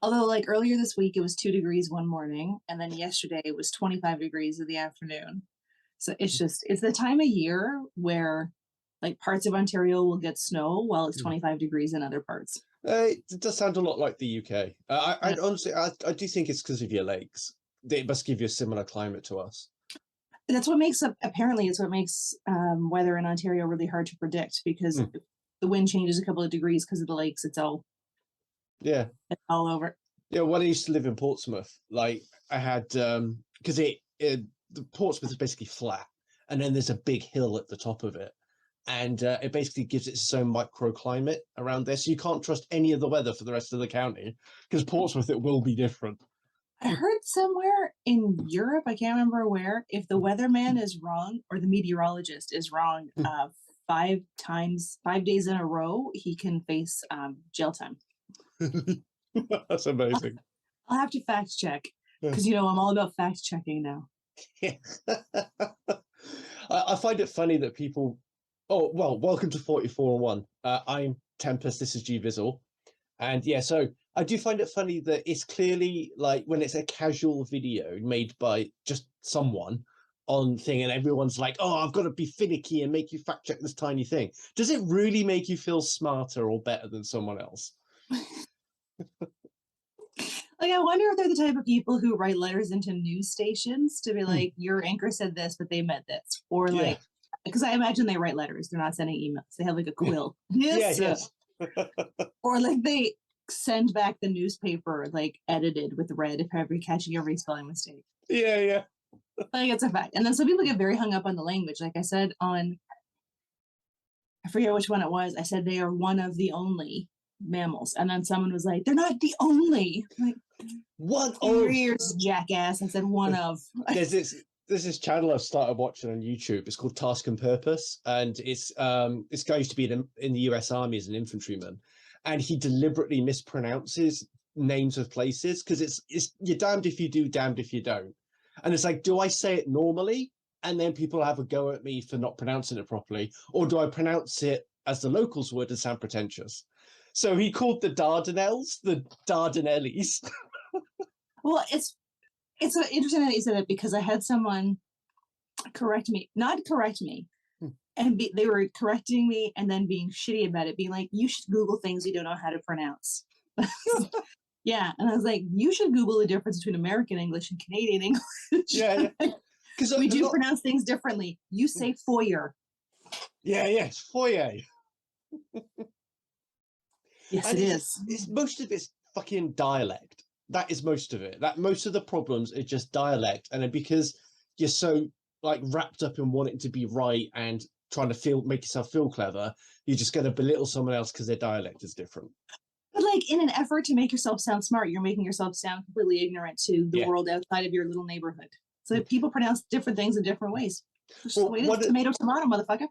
Although, like earlier this week, it was 2 degrees one morning, and then yesterday it was 25 degrees in the afternoon. So it's the time of year where like parts of Ontario will get snow while it's 25 degrees in other parts. It does sound a lot like the UK. I honestly, I do think it's because of your lakes. They must give you a similar climate to us. That's what makes apparently it's what makes weather in Ontario really hard to predict because the wind changes a couple of degrees because of the lakes. It's all over. Yeah, when I used to live in Portsmouth, like I had because the Portsmouth is basically flat, and then there's a big hill at the top of it, and it basically gives it its own microclimate around there. So you can't trust any of the weather for the rest of the county because Portsmouth it will be different. I heard somewhere in Europe, I can't remember where, if the weatherman is wrong or the meteorologist is wrong 5 days in a row, he can face jail time. That's amazing. I'll have to fact check because I'm all about fact checking now. Yeah. I find it funny that people. Oh well, welcome to 44 and 1. I'm Tempest. This is GVizzle, and so I do find it funny that it's clearly like when it's a casual video made by just someone on thing, and everyone's like, "Oh, I've got to be finicky and make you fact check this tiny thing." Does it really make you feel smarter or better than someone else? Like, I wonder if they're the type of people who write letters into news stations to be like, your anchor said this, but they meant this. Or like, because I imagine they write letters. They're not sending emails. They have like a quill. Yes. Or like they send back the newspaper like edited with red if ever catching every spelling mistake. Yeah. Like it's a fact. And then some people get very hung up on the language. Like I said I forget which one it was. I said they are one of the only mammals, and then someone was like, "They're not the only." Like, one of years, jackass. I said one of. There's this channel I've started watching on YouTube. It's called Task and Purpose, and it's this guy used to be in the US Army as an infantryman, and he deliberately mispronounces names of places because it's you're damned if you do, damned if you don't. And it's like, do I say it normally, and then people have a go at me for not pronouncing it properly, or do I pronounce it as the locals would and sound pretentious? So he called the Dardanelles the Dardanelles. Well, it's interesting that you said it because I had someone not correct me, and they were correcting me and then being shitty about it, being like, "You should Google things you don't know how to pronounce." Yeah, and I was like, "You should Google the difference between American English and Canadian English." Yeah. Because we do pronounce things differently. You say foyer. Yes, foyer. Yes, it is. It's most of it's fucking dialect. That is most of it. That most of the problems is just dialect, and then because you're so like wrapped up in wanting to be right and trying to make yourself feel clever, you're just going to belittle someone else because their dialect is different. But like in an effort to make yourself sound smart, you're making yourself sound completely ignorant to the world outside of your little neighborhood. So people pronounce different things in different ways. Well, tomato, motherfucker.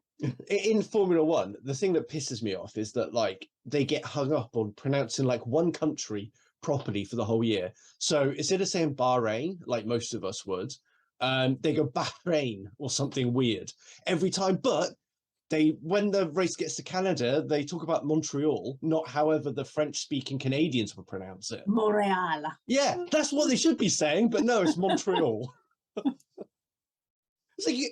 In Formula One, the thing that pisses me off is that like they get hung up on pronouncing like one country properly for the whole year. So instead of saying Bahrain, like most of us would, they go Bahrain or something weird every time. But when the race gets to Canada, they talk about Montreal, not however the French-speaking Canadians would pronounce it. Montreal. Yeah, that's what they should be saying, but no, it's Montreal. So you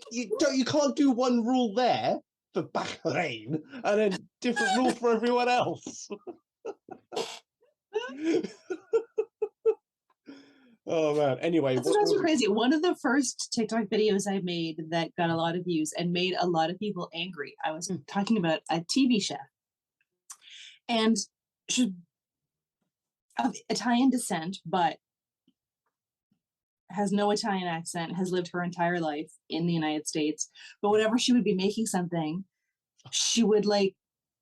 can't do one rule there for Bahrain and then different rule for everyone else. Oh man. Anyway, that's what's crazy. One of the first TikTok videos I made that got a lot of views and made a lot of people angry. I was talking about a TV chef, and she's of Italian descent, but has no Italian accent, has lived her entire life in the United States. But whenever she would be making something, she would like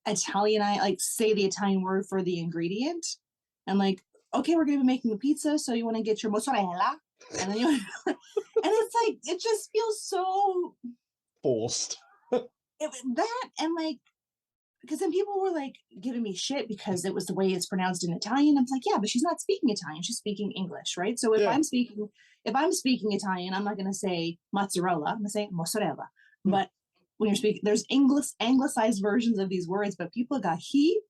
Italianize, like say the Italian word for the ingredient, and like, okay, we're gonna be making a pizza, so you want to get your mozzarella, and then and it's like it just feels so forced. That and like, because then people were like giving me shit because it was the way it's pronounced in Italian. I'm like, yeah, but she's not speaking Italian; she's speaking English, right? So if I'm speaking Italian, I'm not gonna say mozzarella; I'm gonna say mozzarella. But when you're speaking, there's anglicized versions of these words, but people got heated.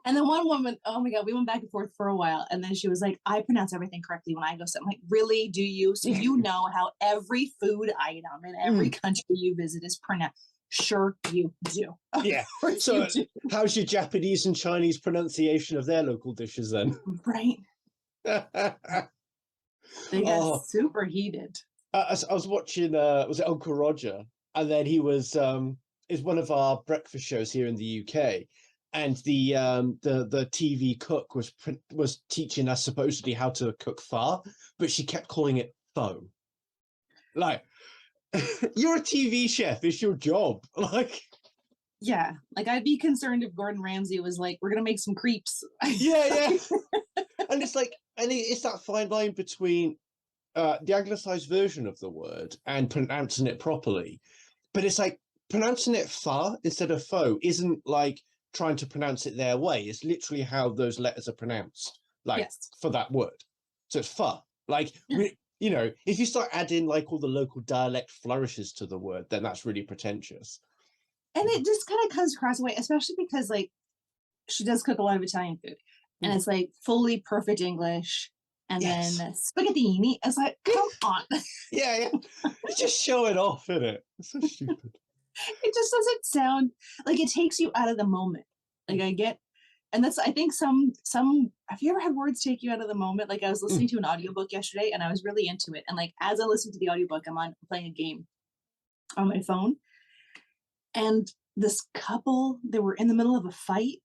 And then one woman, oh my God, we went back and forth for a while. And then she was like, I pronounce everything correctly when I go something. I'm like, really? Do you? So you know how every food item in every country you visit is pronounced? Sure, you do. Yeah. So how's your Japanese and Chinese pronunciation of their local dishes then? Right. They got super heated. I was watching, was it Uncle Roger? And then he was, is one of our breakfast shows here in the UK. And the TV cook was teaching us supposedly how to cook pho, but she kept calling it pho. Like, you're a TV chef, it's your job. Like, yeah, like I'd be concerned if Gordon Ramsay was like, we're gonna make some crepes. Yeah. And it's like, and it's that fine line between the anglicized version of the word and pronouncing it properly. But it's like pronouncing it pho instead of faux isn't like trying to pronounce it their way. It's literally how those letters are pronounced, like for that word. So it's pho. Like, you know, if you start adding like all the local dialect flourishes to the word, then that's really pretentious. And it just kind of comes across the way, especially because like she does cook a lot of Italian food, and it's like fully perfect English, and then spaghettini. It's like, come on. Yeah. It's just showing off, isn't it? It's so stupid. It just doesn't sound like it takes you out of the moment. Like I get, and that's, I think some, have you ever had words take you out of the moment? Like I was listening to an audiobook yesterday and I was really into it. And like, as I listened to the audiobook, I'm playing a game on my phone. And this couple, they were in the middle of a fight.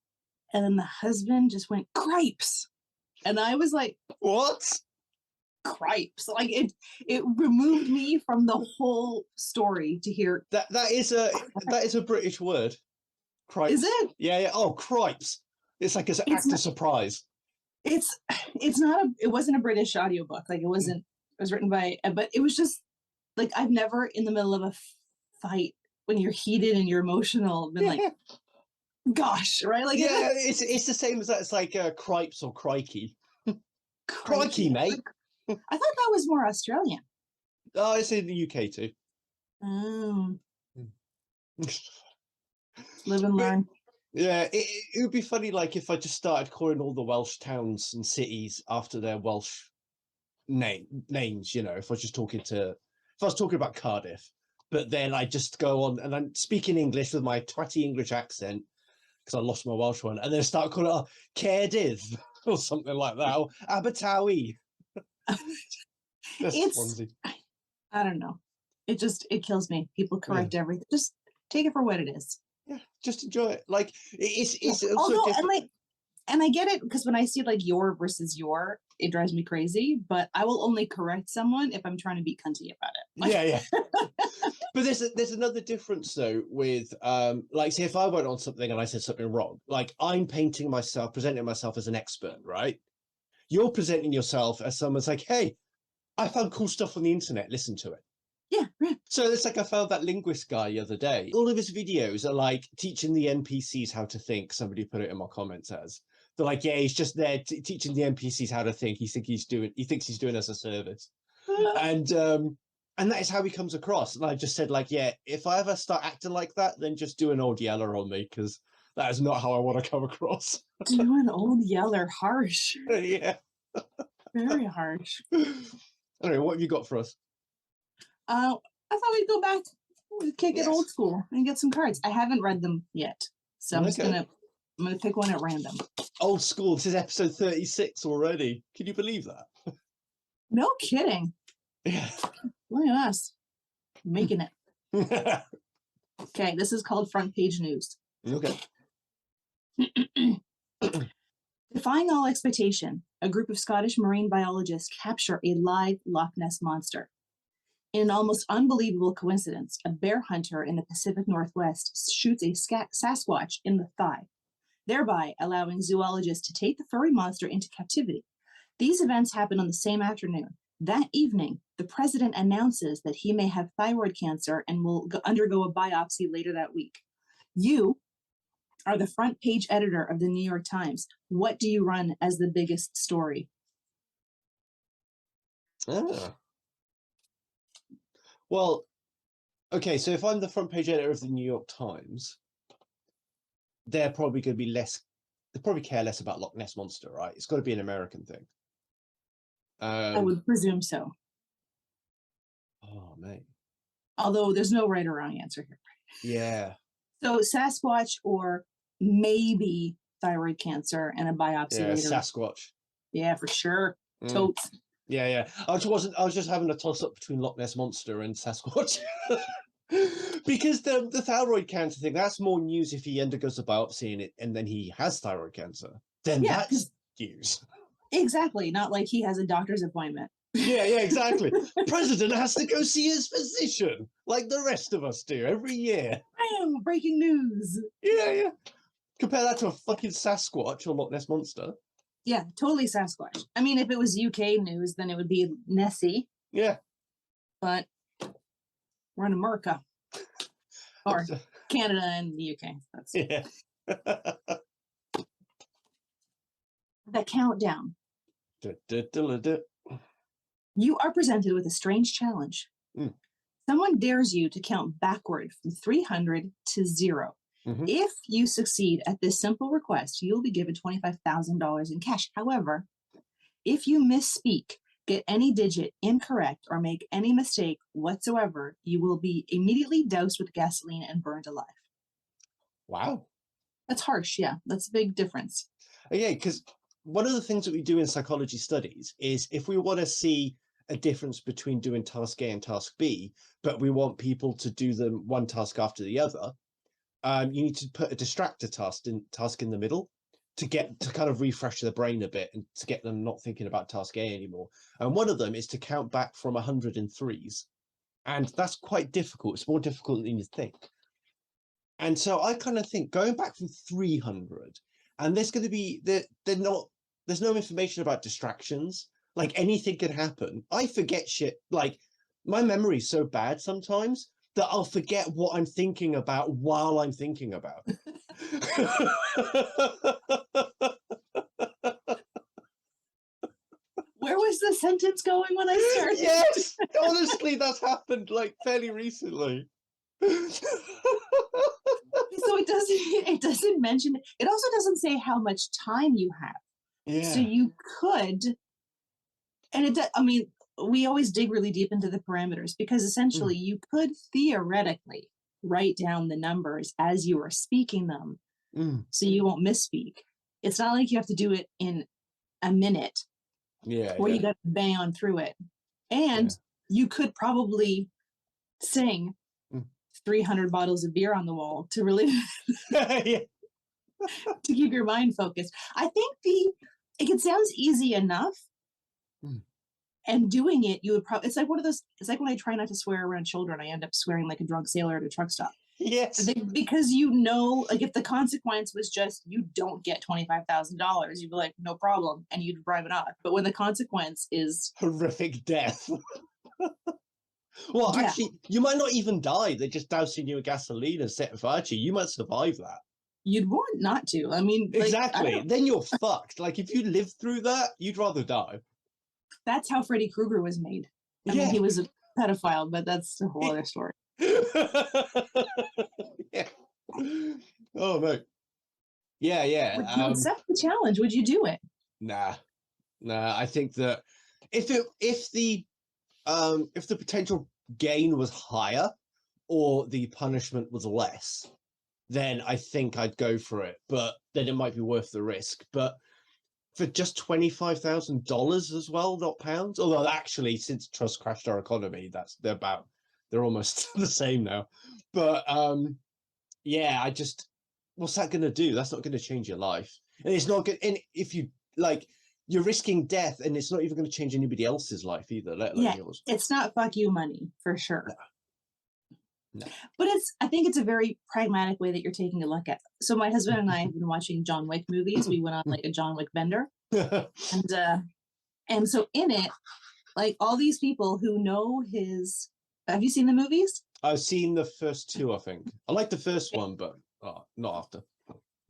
And then the husband just went, cripes. And I was like, what? Cripes. Like it removed me from the whole story to hear that is a British word. Cripes. Is it? Yeah. Oh, cripes. It's like an act of surprise. It wasn't a British audiobook. Like it wasn't, it was written by, but it was just like, I've never in the middle of a fight when you're heated and you're emotional been like, gosh, right? Like it's the same as that. It's like cripes or crikey. Crikey, mate. I thought that was more Australian. Oh, it's in the UK too. Live and learn. Yeah, it would be funny, like if I just started calling all the Welsh towns and cities after their Welsh names. You know, if I was talking about Cardiff, but then I just go on and I'm speaking English with my twatty English accent because I lost my Welsh one, and then start calling it Cardiff or something like that, or Abertawe. I don't know. It kills me. People correct everything. Just take it for what it is. Yeah, just enjoy it. Like it's although and I get it, because when I see like your versus your, it drives me crazy. But I will only correct someone if I'm trying to be cunty about it. Yeah. But there's another difference though with like, say if I went on something and I said something wrong, like I'm presenting myself as an expert, right? You're presenting yourself as someone's like, hey, I found cool stuff on the internet, listen to it. Yeah. So it's like I found that linguist guy the other day. All of his videos are like teaching the NPCs how to think. Somebody put it in my comments as. They're like, yeah, he's just there teaching the NPCs how to think. He thinks he's doing us a service. And that is how he comes across. And I just said, like, yeah, if I ever start acting like that, then just do an old yeller on me, because that is not how I want to come across. Do an old yeller, harsh. Yeah. Very harsh. Anyway, what have you got for us? I thought we'd go back, kick it old school and get some cards. I haven't read them yet, so I'm gonna pick one at random. Old school. This is episode 36 already. Can you believe that? No kidding. Yeah. Look at us making it. Okay, this is called Front Page News. Okay. Defying all expectation, a group of Scottish marine biologists capture a live Loch Ness monster. In an almost unbelievable coincidence, a bear hunter in the Pacific Northwest shoots a Sasquatch in the thigh, thereby allowing zoologists to take the furry monster into captivity. These events happen on the same afternoon. That evening, the president announces that he may have thyroid cancer and will undergo a biopsy later that week. You are the front page editor of the New York Times. What do you run as the biggest story? Well, okay, so if I'm the front page editor of the New York Times, they're probably going to be less they probably care less about Loch Ness Monster, right? It's got to be an American thing. I would presume so. Oh, mate. Although there's no right or wrong answer here. Yeah. So Sasquatch or maybe thyroid cancer and a biopsy Yeah, later. Sasquatch. Yeah, for sure. Totes. Yeah, yeah. I was just having a toss up between Loch Ness Monster and Sasquatch. Because the thyroid cancer thing, that's more news if he undergoes a biopsy and then he has thyroid cancer. Then that's news. Exactly. Not like he has a doctor's appointment. Yeah, exactly. President has to go see his physician, like the rest of us do every year. Bam! Breaking news. Yeah. Compare that to a fucking Sasquatch or Loch Ness Monster. Yeah, totally Sasquatch. I mean, if it was UK news, then it would be Nessie. Yeah. But we're in America. Or Canada and the UK. Yeah. The countdown. You are presented with a strange challenge. Someone dares you to count backward from 300 to 0. If you succeed at this simple request, you'll be given $25,000 in cash. However, if you misspeak, get any digit incorrect, or make any mistake whatsoever, you will be immediately doused with gasoline and burned alive. Wow. That's harsh. Yeah, that's a big difference. Yeah, because one of the things that we do in psychology studies is if we want to see a difference between doing task A and task B, but we want people to do them one task after the other, you need to put a distractor task in the middle to kind of refresh the brain a bit and to get them not thinking about task A anymore. And one of them is to count back from 100 in threes. And that's quite difficult. It's more difficult than you think. And so I kind of think going back from 300, and there's going to be, there's no information about distractions. Like anything can happen. I forget shit. Like my memory is so bad sometimes that I'll forget what I'm thinking about while I'm thinking about it. Where was the sentence going when I started? Yes, honestly, that's happened like fairly recently. So it doesn't mention, it also doesn't say how much time you have. Yeah. So you could, and I mean, we always dig really deep into the parameters because essentially you could theoretically write down the numbers as you are speaking them so you won't misspeak. It's not like you have to do it in a minute where you got to bang on through it. And you could probably sing 300 bottles of beer on the wall to really to keep your mind focused. I think it sounds easy enough. And doing it, you would probably, it's like one of those, it's like when I try not to swear around children, I end up swearing like a drunk sailor at a truck stop. Yes. Because you know, like if the consequence was just, you don't get $25,000, you'd be like, no problem. And you'd drive it off. But when the consequence is horrific death. Well, actually, you might not even die. They're just dousing you with gasoline and setting fire to you. You might survive that. You'd want not to. I mean, exactly. Then you're fucked. Like if you live through that, you'd rather die. That's how Freddy Krueger was made. I mean, he was a pedophile, but that's a whole other story. Oh no. Yeah. Would you accept the challenge? Would you do it? Nah. I think that if the potential gain was higher or the punishment was less, then I think I'd go for it. But then it might be worth the risk. But for just $25,000 as well, not pounds. Although actually, since trust crashed our economy, they're almost the same now. But what's that going to do? That's not going to change your life, and it's not good. And if you you're risking death, and it's not even going to change anybody else's life either, let alone yours. It's not fuck you money for sure. No. But I think it's a very pragmatic way that you're taking a look at. So my husband and I have been watching John Wick movies. We went on like a John Wick bender. And so in it, like all these people who know have you seen the movies? I've seen the first two, I think. I like the first one, but not after.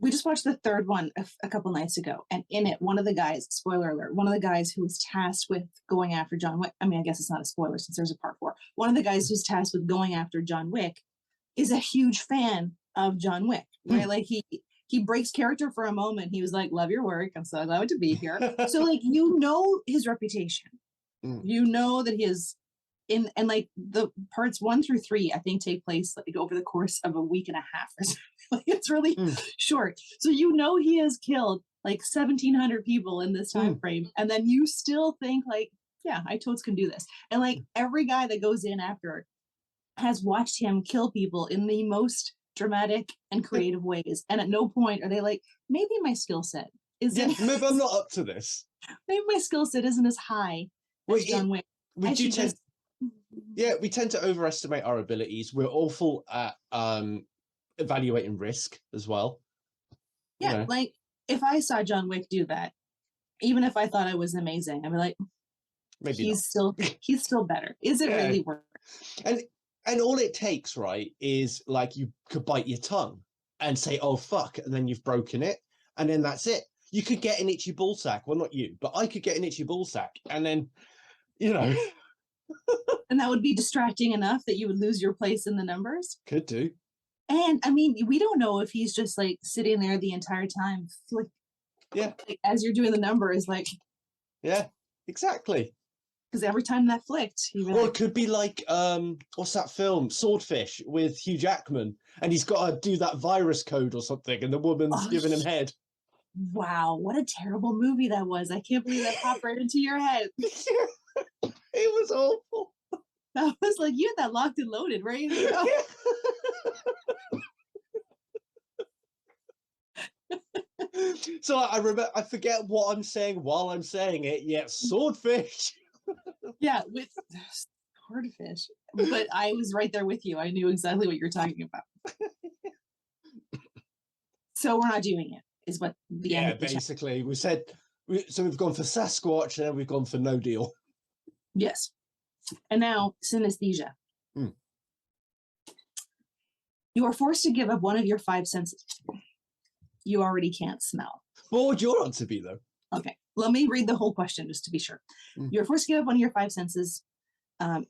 We just watched the third one a couple nights ago. And in it, one of the guys, spoiler alert, one of the guys who was tasked with going after John Wick, I mean, I guess it's not a spoiler since there's a part 4. One of the guys who's tasked with going after John Wick is a huge fan of John Wick, right? Like he he breaks character for a moment. He was like, love your work. I'm so glad to be here. So like, you know, his reputation, you know that he is in, and like the parts 1 through 3, I think take place like over the course of a week and a half or something. Like, it's really short. So, you know, he has killed like 1,700 people in this time frame. And then you still think like, yeah, I totes can do this. And like every guy that goes in after has watched him kill people in the most dramatic and creative ways. And at no point are they like, maybe my skill set isn't. Yeah, maybe I'm not up to this. Maybe my skill set isn't as high as John Wick. We tend to overestimate our abilities. We're awful at evaluating risk as well. Yeah, you know? Like if I saw John Wick do that, even if I thought I was amazing, I'd be like, maybe he's still better. Is it really worth it? And all it takes, right, is like you could bite your tongue and say, oh fuck, and then you've broken it, and then that's it. You could get an itchy ball sack. Well, not you, but I could get an itchy ball sack, and then, you know. And that would be distracting enough that you would lose your place in the numbers? Could do. And I mean, we don't know if he's just like sitting there the entire time. Like, as you're doing the numbers, like. Yeah, exactly. Because every time that flicked. Or it could be like, what's that film? Swordfish with Hugh Jackman. And he's got to do that virus code or something, and the woman's giving him head. Wow, what a terrible movie that was. I can't believe that popped right into your head. It was awful. That was like, you had that locked and loaded, right? So I remember, I forget what I'm saying while I'm saying it. Yeah, swordfish. Yeah, with swordfish. But I was right there with you. I knew exactly what you're talking about. So we're not doing it, is what the end. Yeah, basically, we said. So we've gone for Sasquatch, and then we've gone for no deal. Yes. And now synaesthesia. You are forced to give up one of your 5 senses. You already can't smell. What would your answer be, though? Okay, let me read the whole question just to be sure. You're forced to give up one of your 5 senses.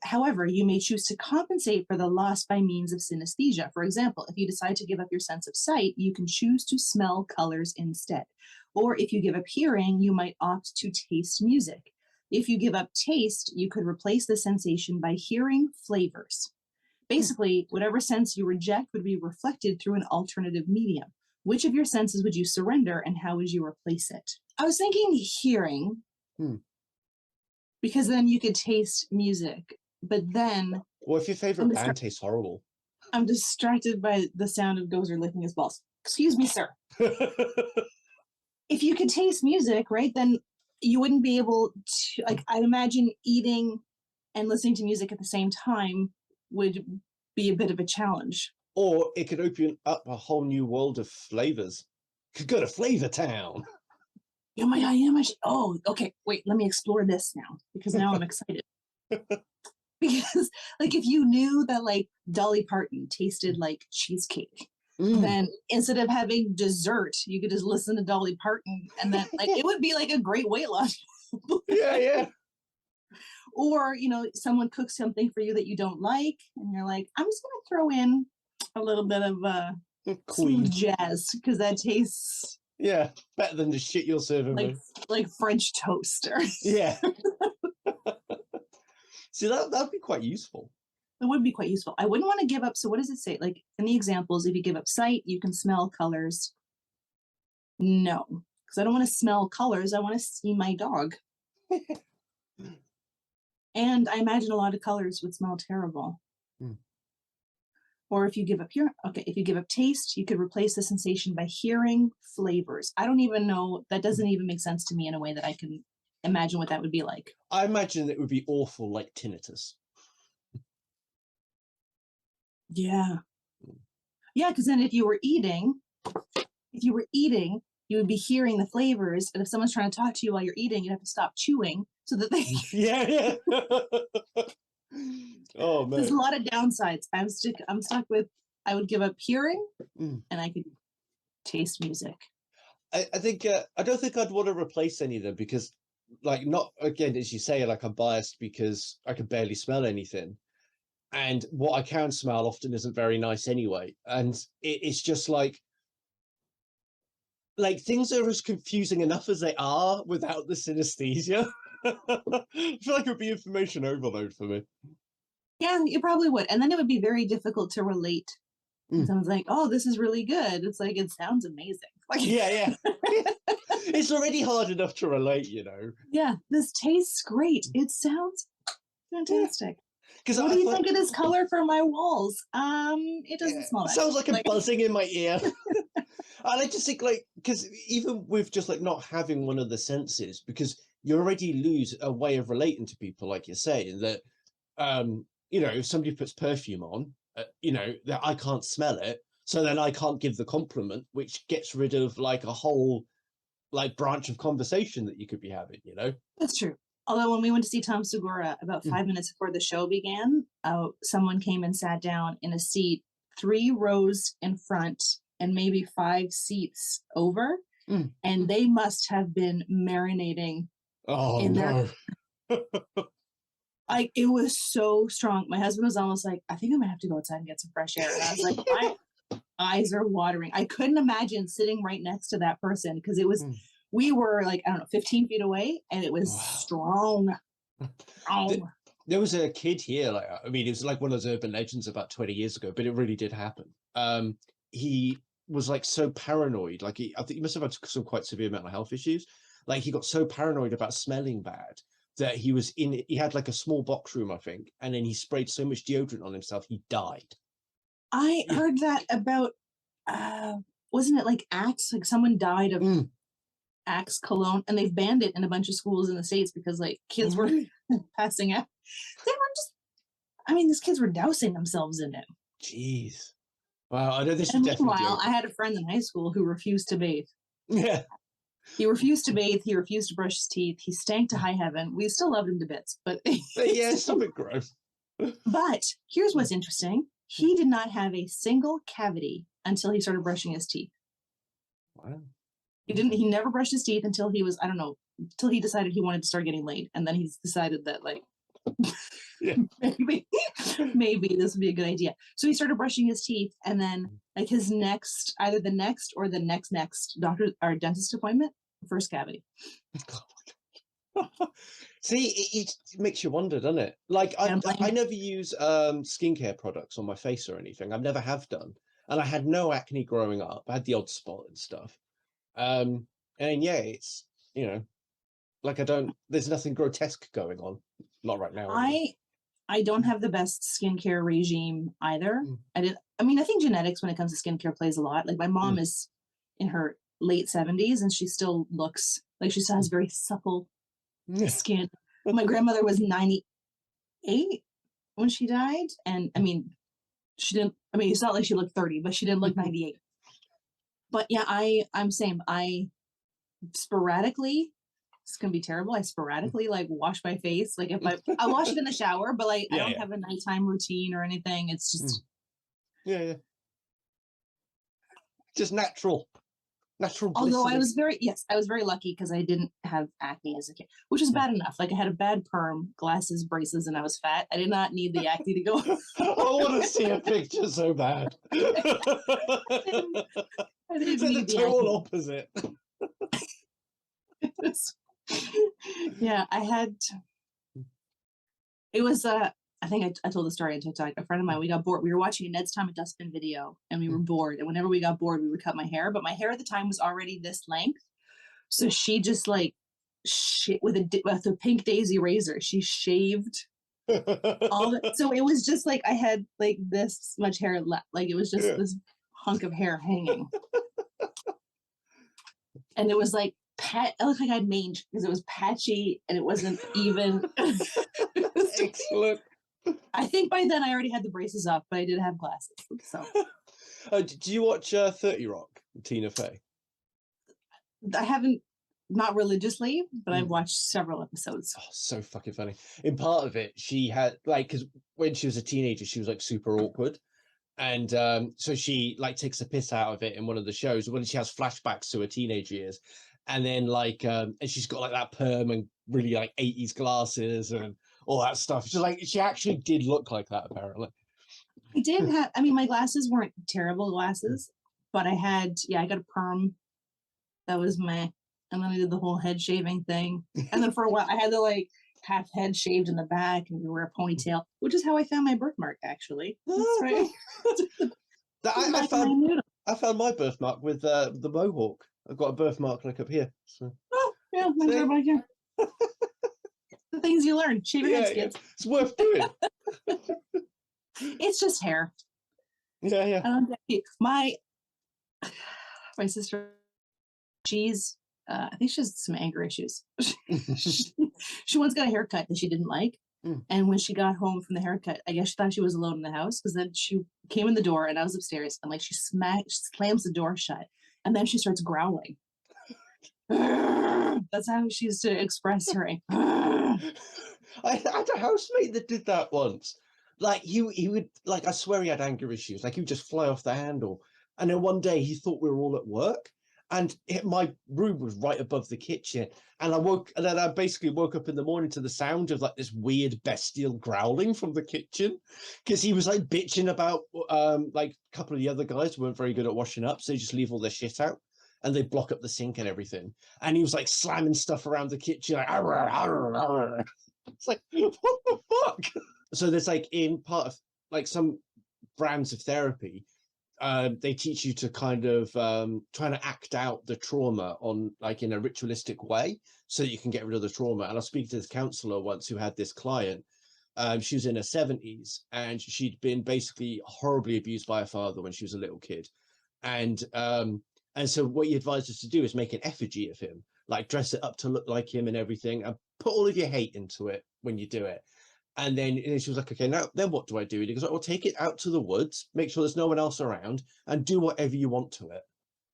However, you may choose to compensate for the loss by means of synaesthesia. For example, if you decide to give up your sense of sight, you can choose to smell colors instead. Or if you give up hearing, you might opt to taste music. If you give up taste, you could replace the sensation by hearing flavors. Basically, whatever sense you reject would be reflected through an alternative medium. Which of your senses would you surrender, and how would you replace it? I was thinking hearing, because then you could taste music, but then... What if your favorite band tastes horrible? I'm distracted by the sound of Gozer licking his balls. Excuse me, sir. If you could taste music, right, then you wouldn't be able to, like, I'd imagine eating and listening to music at the same time would be a bit of a challenge. Or it could open up a whole new world of flavors. Could go to Flavor Town. Oh my God, oh, okay, wait, let me explore this now, because now I'm excited. Because, like, if you knew that, like, Dolly Parton tasted like cheesecake, then instead of having dessert, you could just listen to Dolly Parton, and then, like, it would be like a great weight loss. Yeah. Or, you know, someone cooks something for you that you don't like, and you're like, I'm just gonna throw in a little bit of smooth jazz, because that tastes better than the shit you're serving me. Like French toast. Yeah. See, that'd be quite useful. It would be quite useful. I wouldn't want to give up. So what does it say? Like in the examples, if you give up sight, you can smell colors. No, because I don't want to smell colors. I want to see my dog. And I imagine a lot of colors would smell terrible. Or if you give up if you give up taste, you could replace the sensation by hearing flavors. I don't even know, that doesn't even make sense to me in a way that I can imagine what that would be like. I imagine it would be awful, like tinnitus. Yeah. Yeah, because then if you were eating, you would be hearing the flavors, and if someone's trying to talk to you while you're eating, you'd have to stop chewing so that they... Yeah. Oh, man. There's a lot of downsides. I'm stuck with, I would give up hearing, and I could taste music. I think, I don't think I'd want to replace any of them, because, like, not, again, as you say, like, I'm biased because I can barely smell anything. And what I can smell often isn't very nice anyway. And it's just like, like things are as confusing enough as they are without the synaesthesia. I feel like it would be information overload for me. Yeah, you probably would. And then it would be very difficult to relate. Mm. Someone's like, oh, this is really good. It's like, it sounds amazing. Like, Yeah. It's already hard enough to relate, yeah, this tastes great. It sounds fantastic. Because what do you think of this color for my walls? It doesn't smell it that sounds good. like a buzzing in my ear. And I just think, like, because even with just like not having one of the senses, because you already lose a way of relating to people, like you're saying, that if somebody puts perfume on, that I can't smell it, so then I can't give the compliment, which gets rid of like a whole like branch of conversation that you could be having, That's true. Although when we went to see Tom Segura, about 5 minutes before the show began, someone came and sat down in a seat 3 rows in front and maybe 5 seats over, and they must have been marinating. Oh no. Like, it was so strong. My husband was almost like, I think I'm gonna have to go outside and get some fresh air. And I was like, my eyes are watering. I couldn't imagine sitting right next to that person, because it was, we were like, I don't know, 15 feet away, and it was strong. There was a kid here, like, I mean, it was like one of those urban legends about 20 years ago, but it really did happen. He was like so paranoid, like I think he must have had some quite severe mental health issues. Like, he got so paranoid about smelling bad that he had like a small box room, I think, and then he sprayed so much deodorant on himself, he died. I heard that about, wasn't it like Axe? Like, someone died of Axe cologne, and they've banned it in a bunch of schools in the States because like kids were passing out. They were just, I mean, these kids were dousing themselves in it. Jeez. Wow, I know this And is definitely. meanwhile, I had a friend in high school who refused to bathe. Yeah. He refused to bathe. He refused to brush his teeth. He stank to high heaven. We still loved him to bits, but yeah, it's a bit gross. But here's what's interesting. He did not have a single cavity until he started brushing his teeth. Wow. He never brushed his teeth until he was, I don't know, until he decided he wanted to start getting laid. And then he's decided that, like, maybe this would be a good idea. So he started brushing his teeth, and then like his next, either the next or the next doctor or dentist appointment, first cavity. See, it makes you wonder, doesn't it? Like, I never use skincare products on my face or anything. I've never have done. And I had no acne growing up. I had the odd spot and stuff. And yeah, it's, like, there's nothing grotesque going on. Not right now. I don't have the best skincare regime either. I think genetics when it comes to skincare plays a lot. Like, my mom is in her late 70s and she still looks like she still has very supple skin. My grandmother was 98 when she died. And I mean, it's not like she looked 30, but she didn't look 98. But yeah, I'm same. I sporadically, it's gonna be terrible. I sporadically like wash my face. Like, if I wash it in the shower, but like I don't have a nighttime routine or anything. It's just just natural. Although I was very lucky because I didn't have acne as a kid, which is bad enough. Like, I had a bad perm, glasses, braces, and I was fat. I did not need the acne to go. I want to see a picture so bad. I didn't need the total opposite. Yeah, I had. It was I think I told the story on TikTok. A friend of mine, we got bored. We were watching a Ned's Time at Dustbin video, and we were bored. And whenever we got bored, we would cut my hair. But my hair at the time was already this length, so she just like with a pink daisy razor, she shaved all. So it was just like I had like this much hair left. Like, it was just this hunk of hair hanging, and it was like it looked like I had mange because it was patchy and it wasn't even. Excellent. I think by then I already had the braces off, but I did have glasses. So, do you watch 30 Rock, Tina Fey? I haven't, not religiously, but I've watched several episodes. Oh, so fucking funny. In part of it, she had like, because when she was a teenager, she was like super awkward, and so she like takes a piss out of it in one of the shows when she has flashbacks to her teenage years, and then like, and she's got like that perm and really like 80s glasses and all that stuff. So like, she actually did look like that, apparently. I did have, I mean, my glasses weren't terrible glasses, but I got a perm That was meh. And then I did the whole head shaving thing. And then for a while, I had the like half head shaved in the back and we wear a ponytail, which is how I found my birthmark, actually. That's right. I found my birthmark with the mohawk. I've got a birthmark like up here. So. Oh, yeah, mine's right back here. The things you learn. Shave your head skids. It's worth doing. It's just hair. Yeah. My sister, she's I think she has some anger issues. She once got a haircut that she didn't like. And when she got home from the haircut, I guess she thought she was alone in the house, because then she came in the door and I was upstairs and like she slams the door shut and then she starts growling. That's how she used to express her anger. I had a housemate that did that once. Like he would, like, I swear he had anger issues. Like he would just fly off the handle. And then one day he thought we were all at work, and my room was right above the kitchen. And I basically woke up in the morning to the sound of like this weird bestial growling from the kitchen, because he was like bitching about like a couple of the other guys weren't very good at washing up, so they just leave all their shit out and they block up the sink and everything. And he was like slamming stuff around the kitchen, like, arr, arr, arr. It's like, what the fuck? So there's like, in part of like some brands of therapy, they teach you to kind of try to act out the trauma on like in a ritualistic way so that you can get rid of the trauma. And I was speaking to this counselor once who had this client. She was in her 70s and she'd been basically horribly abused by her father when she was a little kid. And so what he advised us to do is make an effigy of him, like dress it up to look like him and everything, and put all of your hate into it when you do it. And then she was like, okay, now then what do I do? And he goes, well, take it out to the woods, make sure there's no one else around, and do whatever you want to it.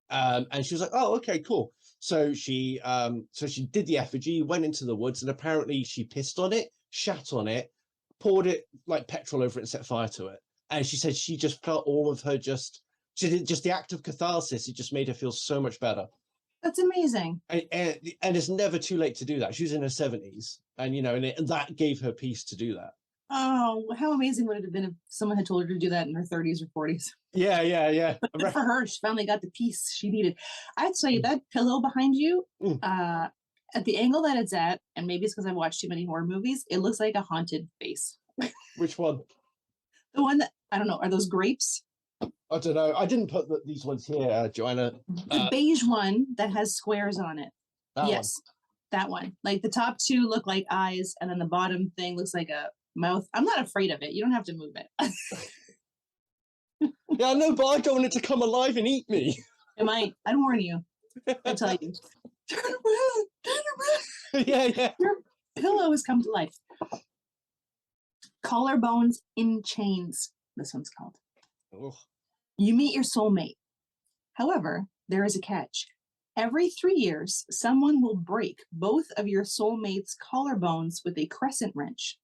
And she was like, oh, okay, cool. So she did the effigy, went into the woods, and apparently she pissed on it, shat on it, poured it like petrol over it and set fire to it. And she said she just felt all of her she did just the act of catharsis. It just made her feel so much better. That's amazing. And it's never too late to do that. She was in her 70s, and and that gave her peace to do that. Oh, how amazing would it have been if someone had told her to do that in her 30s or 40s? Yeah. But for her, she finally got the peace she needed. I'd say that pillow behind you, at the angle that it's at, and maybe it's because I've watched too many horror movies, it looks like a haunted face. Which one? The one that, I don't know, are those grapes? I don't know. I didn't put these ones here, Joanna. The beige one that has squares on it. Yes, that one. Like the top two look like eyes, and then the bottom thing looks like a mouth. I'm not afraid of it. You don't have to move it. Yeah, I know, but I don't want it to come alive and eat me. It might. I'd warn you. I'll tell you. Turn around. Yeah. Your pillow has come to life. Collarbones in chains. This one's called. Oh. You meet your soulmate. However, there is a catch. Every 3 years, someone will break both of your soulmate's collarbones with a crescent wrench.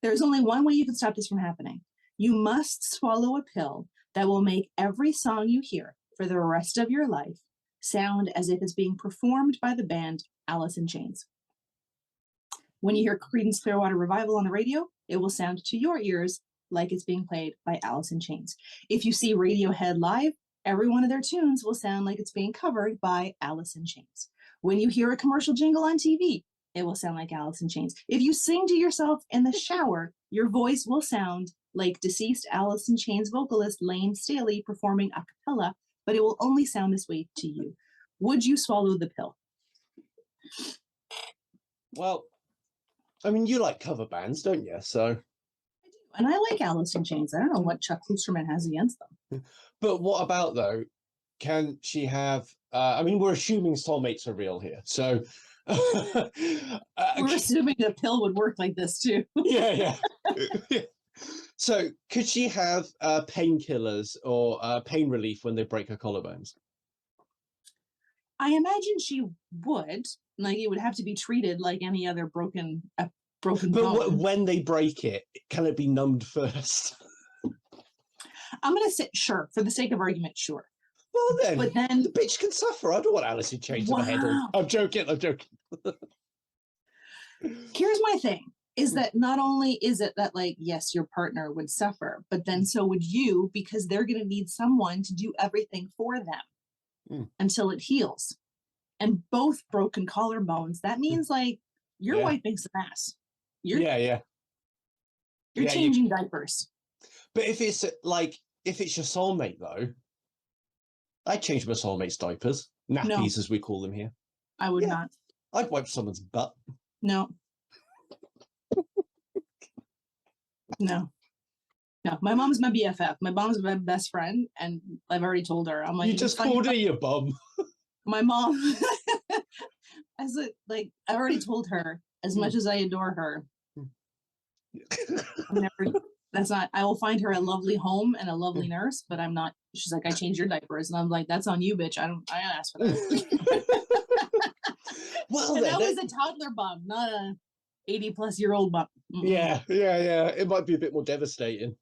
There's only one way you can stop this from happening. You must swallow a pill that will make every song you hear for the rest of your life sound as if it's being performed by the band Alice in Chains. When you hear Creedence Clearwater Revival on the radio, it will sound to your ears like it's being played by Alice in Chains. If you see Radiohead live, every one of their tunes will sound like it's being covered by Alice in Chains. When you hear a commercial jingle on TV, it will sound like Alice in Chains. If you sing to yourself in the shower, your voice will sound like deceased Alice in Chains vocalist Lane Staley performing a cappella, but it will only sound this way to you. Would you swallow the pill? Well, I mean, you like cover bands, don't you? So. And I like Alice in Chains. I don't know what Chuck Klosterman has against them. But what about, though, can she have, I mean, we're assuming soulmates are real here. So. We're assuming a pill would work like this, too. Yeah. So could she have painkillers or pain relief when they break her collarbones? I imagine she would. Like, it would have to be treated like any other broken bone. But when they break it, can it be numbed first? I'm going to say, sure, for the sake of argument, sure. Well, then, but then the bitch can suffer. I don't want Alice in Chains in the head. I'm joking. Here's my thing, is that not only is it that, like, yes, your partner would suffer, but then so would you, because they're going to need someone to do everything for them. until it heals. And both broken collarbones, that means like you're wiping some ass. You're changing diapers. But if it's your soulmate though, I'd change my soulmate's diapers. Nappies as we call them here. I would not. I'd wipe someone's butt. No. No. My mom's my BFF. My mom's my best friend, and I've already told her. I'm like, you just called her your bum. My mom. I've already told her, as much as I adore her. I will find her a lovely home and a lovely nurse, but I'm not. She's like, I changed your diapers, and I'm like, that's on you, bitch. I asked for that. Well, and that was a toddler bum, not a 80-plus-year-old bum. Yeah. It might be a bit more devastating.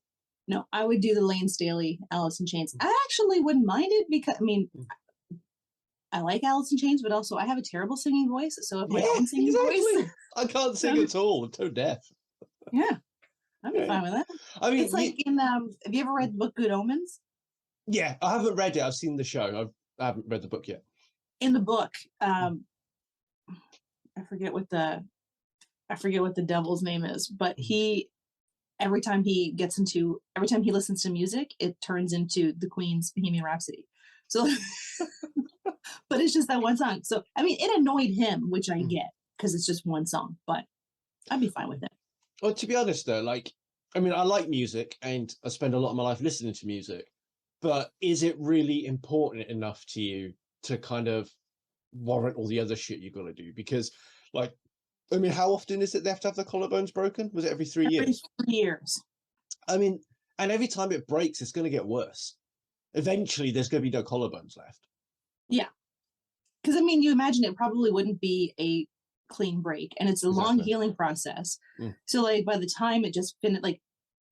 No, I would do the Lane Staley, Alice in Chains. I actually wouldn't mind it because, I like Alice in Chains, but also I have a terrible singing voice. So if my own singing voice... I can't sing at all. I'm tone deaf. Yeah, I'd be fine with that. I mean, it's like in... have you ever read the book Good Omens? Yeah, I haven't read it. I've seen the show. I haven't read the book yet. In the book, I forget what the devil's name is, but every time he listens to music, it turns into the Queen's Bohemian Rhapsody. So, but it's just that one song. So, I mean, it annoyed him, which I get because it's just one song, but I'd be fine with it. Well, to be honest though, I like music and I spend a lot of my life listening to music, but is it really important enough to you to kind of warrant all the other shit you got to do? Because how often is it they have to have their collarbones broken? Was it every 3 years? Every 3 years. And every time it breaks, it's going to get worse. Eventually, there's going to be no collarbones left. Yeah. Because, you imagine it probably wouldn't be a clean break, and it's a long healing process. So, by the time it just finished,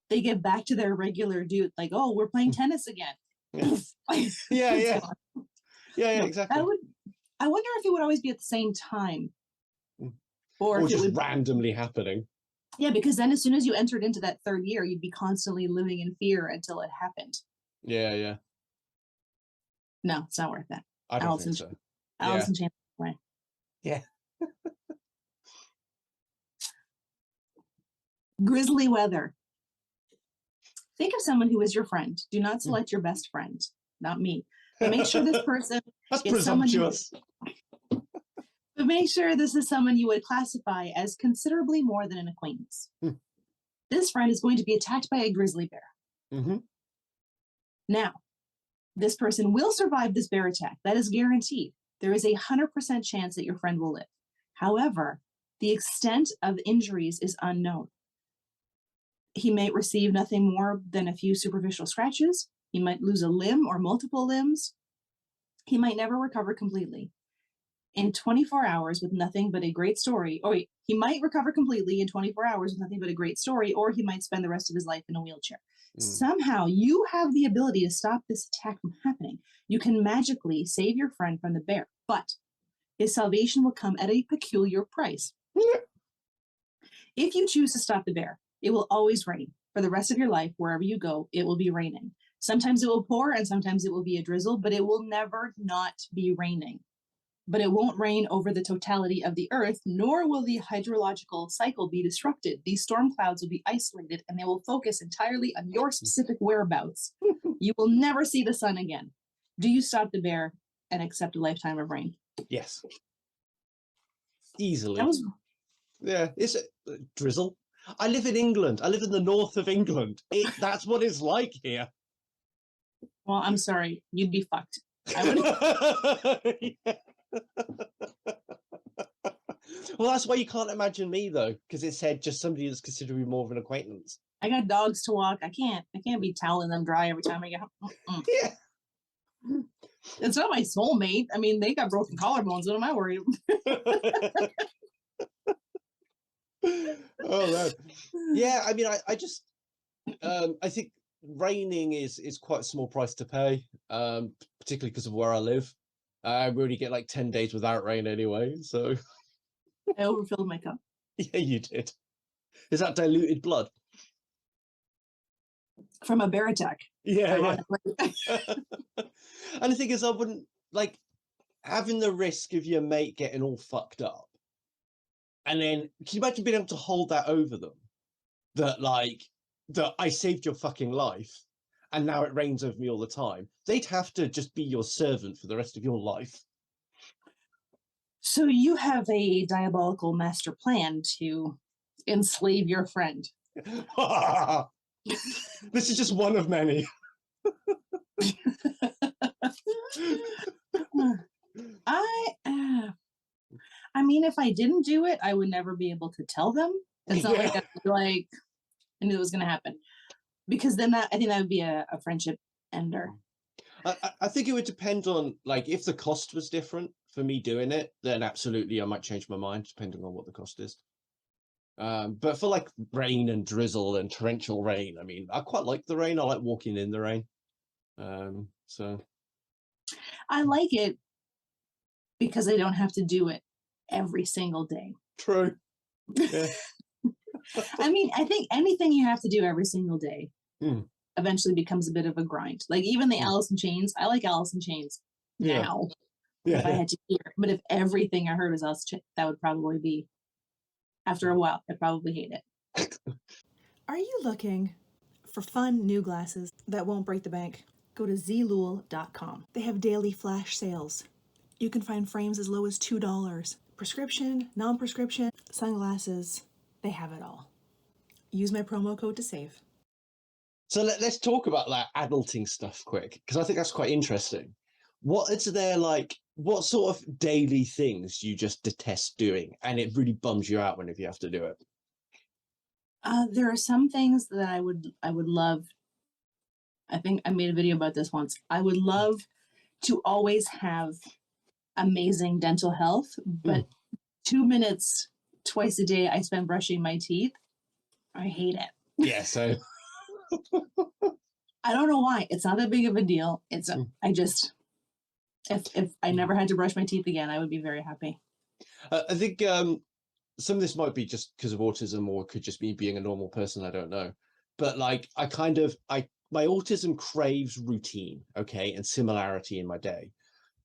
they get back to their regular dude, we're playing tennis again. Yeah, exactly. I wonder if it would always be at the same time. Or just randomly happening. Yeah, because then as soon as you entered into that third year, you'd be constantly living in fear until it happened. Yeah. No, it's not worth that. I don't think so. Alice in Chains. Yeah. Grizzly weather. Think of someone who is your friend. Do not select your best friend. Not me. But make sure this person That's presumptuous. But make sure this is someone you would classify as considerably more than an acquaintance. This friend is going to be attacked by a grizzly bear. Now, this person will survive this bear attack. That is guaranteed. There is 100% chance that your friend will live. However, the extent of injuries is unknown. He may receive nothing more than a few superficial scratches. He might lose a limb or multiple limbs. He might never recover completely. In 24 hours with nothing but a great story, he might recover completely in 24 hours with nothing but a great story, or he might spend the rest of his life in a wheelchair. Somehow you have the ability to stop this attack from happening. You can magically save your friend from the bear, but his salvation will come at a peculiar price. If you choose to stop the bear, it will always rain. For the rest of your life, wherever you go, it will be raining. Sometimes it will pour and sometimes it will be a drizzle, but it will never not be raining. But it won't rain over the totality of the earth, nor will the hydrological cycle be disrupted. These storm clouds will be isolated and they will focus entirely on your specific whereabouts. You will never see the sun again. Do you stop the bear and accept a lifetime of rain? Yes. Easily. Yeah, it's a drizzle. I live in England. I live in the north of England. That's what it's like here. Well, I'm sorry. You'd be fucked. I would. Yeah. Well, that's why you can't imagine me though, because it said just somebody that's considered me more of an acquaintance. I got dogs to walk. I can't be toweling them dry every time I get home. Yeah. It's not my soulmate. They got broken collarbones. What am I worried about? Oh man. Yeah, I just I think raining is quite a small price to pay, particularly because of where I live. We already get 10 days without rain anyway, so I overfilled my cup. Yeah, you did. Is that diluted blood? From a bear attack. Yeah. And the thing is, I wouldn't like having the risk of your mate getting all fucked up, and then can you imagine being able to hold that over them? That I saved your fucking life, and now it rains over me all the time. They'd have to just be your servant for the rest of your life. So you have a diabolical master plan to enslave your friend. This is just one of many. I mean, if I didn't do it, I would never be able to tell them. It's not like I knew it was going to happen, because then I think that would be a friendship ender. I think it would depend on, like, if the cost was different for me doing it, then absolutely I might change my mind depending on what the cost is. But for like rain and drizzle and torrential rain, I mean, I quite like the rain. I like walking in the rain. So I like it because I don't have to do it every single day. True. Yeah. I mean, I think anything you have to do every single day eventually becomes a bit of a grind. Like even the Alice in Chains, I like Alice in Chains now. Yeah. If I had to hear, but if everything I heard was Alice in Chains, that would probably be, after a while, I'd probably hate it. Are you looking for fun new glasses that won't break the bank? Go to Zeelool.com. They have daily flash sales. You can find frames as low as $2. Prescription, non-prescription, sunglasses, they have it all. Use my promo code to save. So let's talk about that adulting stuff quick, because I think that's quite interesting. What is there, like, what sort of daily things you just detest doing and it really bums you out whenever you have to do it? There are some things that I would love. I think I made a video about this once. I would love to always have amazing dental health, but 2 minutes twice a day I spend brushing my teeth, I hate it. Yeah, so I don't know why. It's not that big of a deal. It's I just, if I never had to brush my teeth again, I would be very happy. I think some of this might be just because of autism, or could just be being a normal person. I don't know. But like, my autism craves routine, okay, and similarity in my day.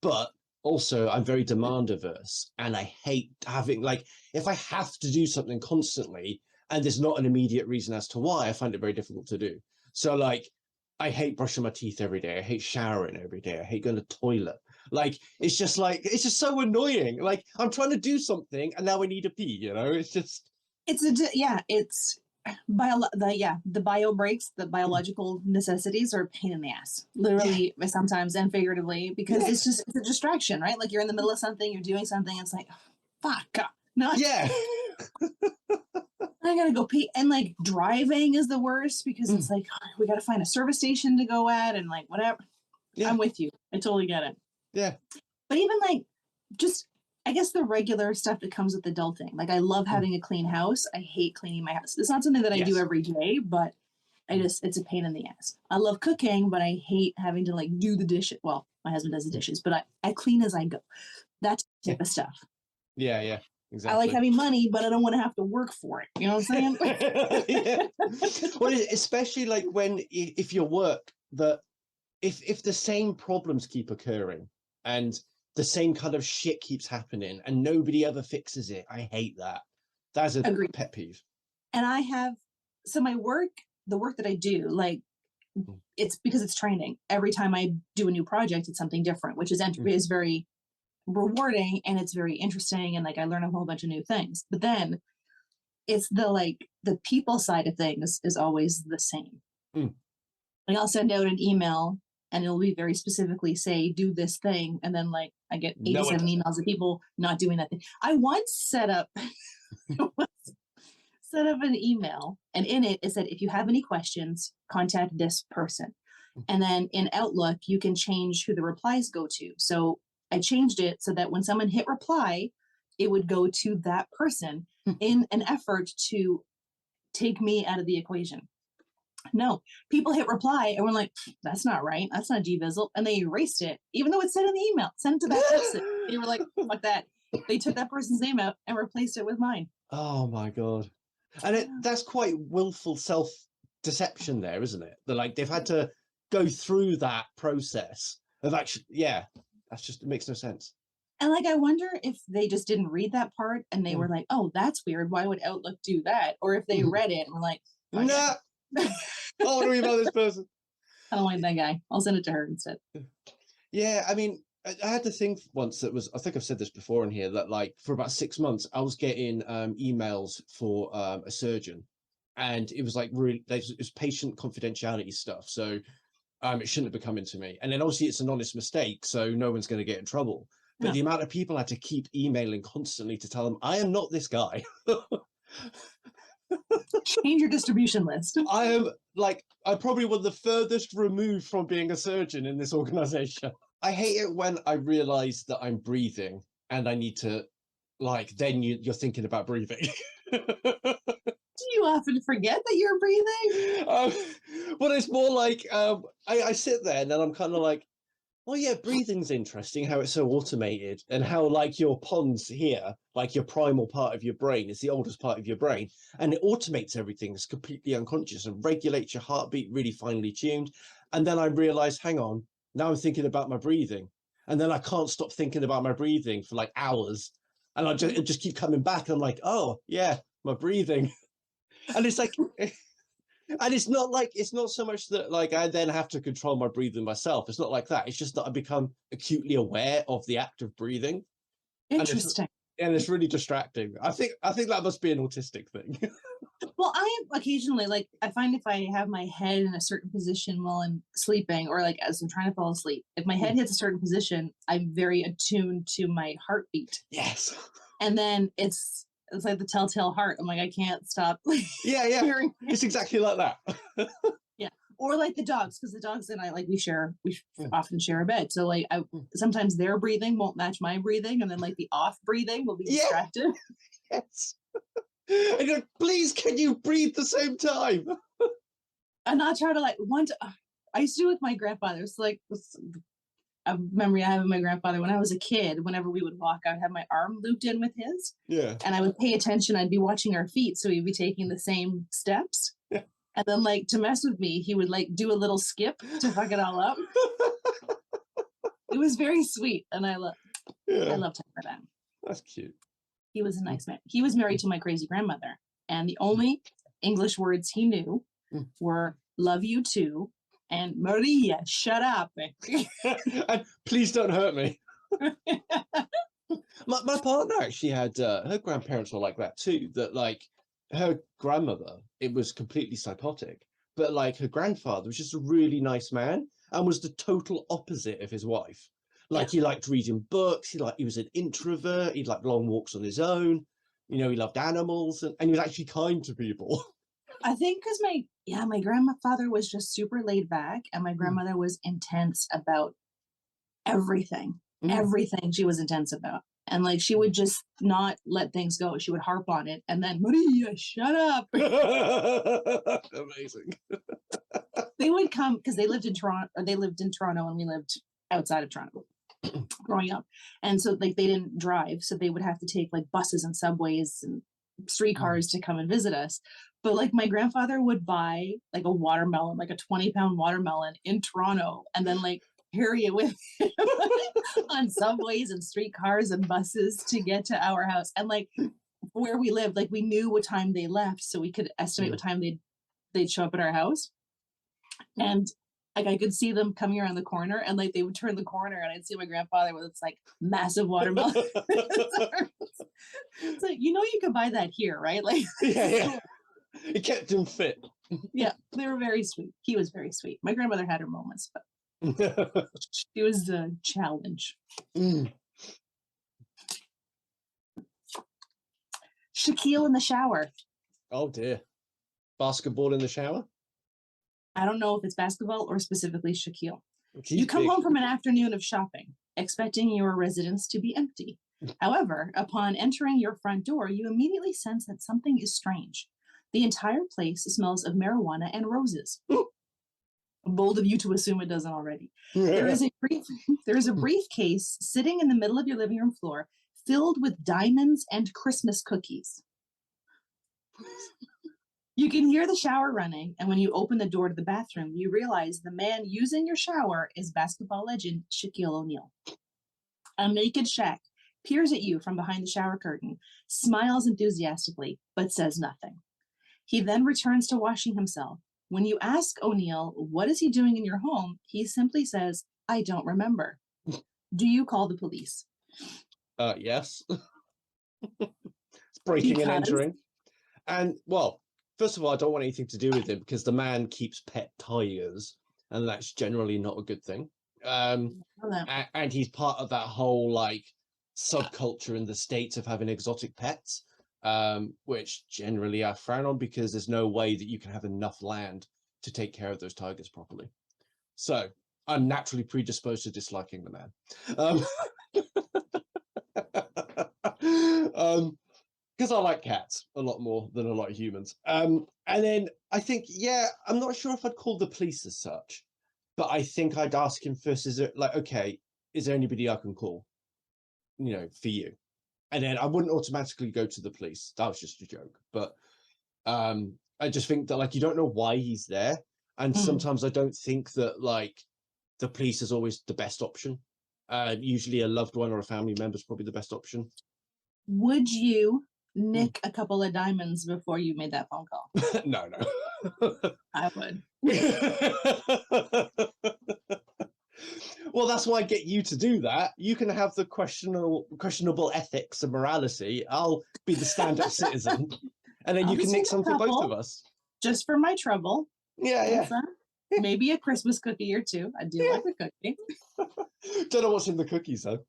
But also I'm very demand averse, and I hate having, like, if I have to do something constantly and there's not an immediate reason as to why, I find it very difficult to do. So like, I hate brushing my teeth every day. I hate showering every day. I hate going to the toilet. Like, it's just so annoying. Like, I'm trying to do something and now I need to pee, you know? It's just... It's the bio breaks, the biological necessities are a pain in the ass, literally, sometimes, and figuratively, because it's a distraction, right? Like you're in the middle of something, you're doing something, it's like, fuck, no. Yeah. I gotta go pee. And like driving is the worst, because it's like, we gotta find a service station to go at, and like whatever. Yeah. I'm with you. I totally get it. Yeah. But even like, just, I guess the regular stuff that comes with adulting. Like I love having a clean house. I hate cleaning my house. It's not something that I do every day, but it's a pain in the ass. I love cooking, but I hate having to like do the dishes. Well, my husband does the dishes, but I clean as I go. That type of stuff. Yeah, yeah. Exactly. I like having money, but I don't want to have to work for it. You know what I'm saying? Yeah. Well, especially like if your work, if the same problems keep occurring and the same kind of shit keeps happening and nobody ever fixes it, I hate that. That's a pet peeve. And I have, so the work that I do, like, it's because it's training. Every time I do a new project, it's something different, which is very rewarding, and it's very interesting, and like I learn a whole bunch of new things. But then it's the people side of things is always the same. Like I'll send out an email and it'll be very specifically say, do this thing, and then like I get 87 emails of people not doing that thing. I once set up an email, and in it said, if you have any questions, contact this person. And then in Outlook you can change who the replies go to. So I changed it so that when someone hit reply, it would go to that person in an effort to take me out of the equation. No, people hit reply and we're like, that's not right. That's not GVizzle. And they erased it, even though it said in the email, sent it to that person. They were like, fuck that. They took that person's name out and replaced it with mine. Oh my God. And that's quite willful self-deception there, isn't it? They've had to go through that process of actually, It makes no sense. And like, I wonder if they just didn't read that part and they were like, oh, that's weird. Why would Outlook do that? Or if they read it and were like, oh, nah, I want to read about this person. I don't like that guy. I'll send it to her instead. Yeah, I mean, I had the thing once that was, I think I've said this before in here, that like for about 6 months, I was getting emails for a surgeon, and it was like really, it was patient confidentiality stuff. So it shouldn't have been coming to me. And then obviously it's an honest mistake, so no one's going to get in trouble. But the amount of people I had to keep emailing constantly to tell them, I am not this guy. Change your distribution list. I am like, I probably was the furthest removed from being a surgeon in this organization. I hate it when I realize that I'm breathing and I need to, like, then you're thinking about breathing. Do you often forget that you're breathing? But it's more like, I sit there and then I'm kind of like, oh yeah, breathing's interesting, how it's so automated, and how like your pons here, like your primal part of your brain is the oldest part of your brain, and it automates everything. It's completely unconscious and regulates your heartbeat, really finely tuned. And then I realized, hang on, now I'm thinking about my breathing. And then I can't stop thinking about my breathing for like hours. And I just keep coming back. And I'm like, oh yeah, my breathing. And it's like, and it's not so much that like I then have to control my breathing myself. It's not like that. It's just that I become acutely aware of the act of breathing. Interesting. And it's really distracting. I think that must be an autistic thing. Well, I am occasionally, like, I find if I have my head in a certain position while I'm sleeping, or like as I'm trying to fall asleep, if my head hits a certain position, I'm very attuned to my heartbeat. Yes. And then it's like the telltale heart. I'm like, I can't stop. Yeah. Hearing It's exactly like that. Yeah. Or like the dogs, because the dogs and I, like, we often share a bed. So like sometimes their breathing won't match my breathing, and then like the off breathing will be distracted. Yes. And you're like, please, can you breathe the same time? And I'll try to like I used to do it with my grandfather. It's like a memory I have of my grandfather when I was a kid. Whenever we would walk, I would have my arm looped in with his. Yeah. And I would pay attention. I'd be watching our feet, so we'd be taking the same steps. Yeah. And then, like, to mess with me, he would like do a little skip to fuck it all up. It was very sweet, and I loved him for that. That's cute. He was a nice man. He was married to my crazy grandmother, and the only English words he knew were "love you too" and "Maria, shut up." And please don't hurt me. My partner actually had her grandparents were like that too. That like her grandmother, it was completely psychotic, but like her grandfather was just a really nice man and was the total opposite of his wife. Like he liked reading books. He was an introvert. He'd like long walks on his own. You know, he loved animals, and he was actually kind to people. I think because my grandfather was just super laid back, and my grandmother was intense about everything. Everything she was intense about. And like she would just not let things go. She would harp on it, and then Maria, shut up. Amazing. They would come because they lived in Toronto, and we lived outside of Toronto growing up. And so like they didn't drive, so they would have to take like buses and subways and streetcars to come and visit us. But like my grandfather would buy like a watermelon, like a 20-pound watermelon in Toronto, and then like carry it with him on subways and streetcars and buses to get to our house. And like where we lived, like we knew what time they left, so we could estimate what time they'd show up at our house. And like I could see them coming around the corner, and like they would turn the corner, and I'd see my grandfather with this like massive watermelon. It's like, you can buy that here, right? Like yeah. It kept him fit. Yeah, they were very sweet. He was very sweet. My grandmother had her moments, but she was a challenge. Shaquille in the shower. Oh dear. Basketball in the shower? I don't know if it's basketball or specifically Shaquille. You come home from an afternoon of shopping, expecting your residence to be empty. However, upon entering your front door, you immediately sense that something is strange. The entire place smells of marijuana and roses. Bold of you to assume it doesn't already. There is a briefcase sitting in the middle of your living room floor filled with diamonds and Christmas cookies. You can hear the shower running, and when you open the door to the bathroom, you realize the man using your shower is basketball legend Shaquille O'Neal. A naked shack peers at you from behind the shower curtain, smiles enthusiastically, but says nothing. He then returns to washing himself. When you ask O'Neill, what is he doing in your home? He simply says, I don't remember. Do you call the police? Yes. It's breaking and entering. And, well, first of all, I don't want anything to do with him because the man keeps pet tigers, and that's generally not a good thing. And he's part of that whole, like, subculture in the States of having exotic pets, which generally I frown on because there's no way that you can have enough land to take care of those tigers properly. So I'm naturally predisposed to disliking the man. Because I like cats a lot more than a lot of humans. And then I think, yeah, I'm not sure if I'd call the police as such, but I think I'd ask him first, is it like, okay, is there anybody I can call, you know, for you? And then I wouldn't automatically go to the police. That was just a joke. But I just think that, like, you don't know why he's there. And sometimes I don't think that, like, the police is always the best option. Usually a loved one or a family member is probably the best option. Would you nick a couple of diamonds before you made that phone call? No. I would. Well, that's why I get you to do that. You can have the questionable ethics and morality. I'll be the stand-up citizen, and then you can nick some for both of us. Just for my trouble. Yeah. Maybe a Christmas cookie or two. I do like a cookie. Don't know what's in the cookies though.